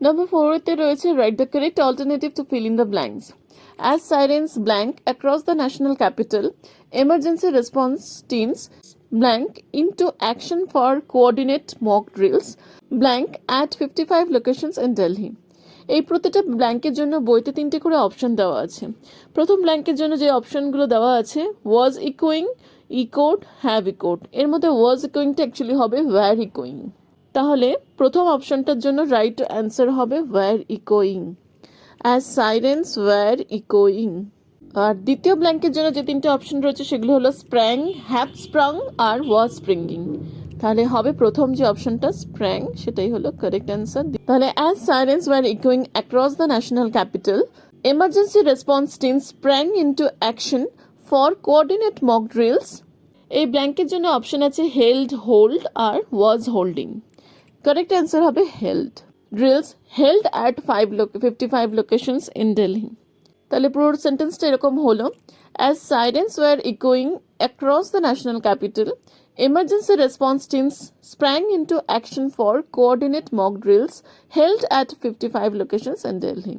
Number 4 তে রয়েছে write the correct alternative to fill in the blanks. As sirens blank across the national capital, emergency response teams blank into action for coordinate mock drills blank at 55 locations in Delhi. এই প্রতিটা ব্ল্যাঙ্কের জন্য বইতে 3টে করে option দেওয়া আছে। প্রথম ব্ল্যাঙ্কের জন্য যে অপশনগুলো দেওয়া আছে ওয়াজ ইকোয়িং, ইকোড, হ্যাভ ইকোড। এর মধ্যে ওয়াজ ইকোয়িংটা অ্যাকচুয়ালি হবে ওয়্যার ইকোয়িং। তাহলে প্রথম অপশনটার জন্য রাইট অ্যান্সার হবে ওয়্যার ইকোয়িং, অ্যাজ সাইরেন্স ওয়্যার ইকোয়িং। আর দ্বিতীয় ব্ল্যাঙ্কের জন্য যে 3টে অপশন রয়েছে সেগুলো হলো sprang, have স্প্রাং R was springing. তাহলে হবে প্রথম যে অপশনটা স্প্র্যাং, সেটাই হলো কারেক্ট অ্যান্সার। তাহলে অ্যাজ সাইরেন্স ওয়্যার ইকোয়িং across the national capital, emergency response team sprang into action for coordinate mock drills. এই ব্ল্যাঙ্কের জন্য অপশন আছে হেল্ড, হোল্ড আর ওয়াজ হোল্ডিং। কারেক্ট অ্যান্সার হবে held. Drills held at 55 locations in Delhi. তাহলে পুরো সেন্টেন্সটা এরকম হলো, অ্যাজ সাইরেন্স ওয়্যার ইকোয়িং across the national capital, emergency response teams sprang into action for coordinate mock drills held at 55 locations in Delhi.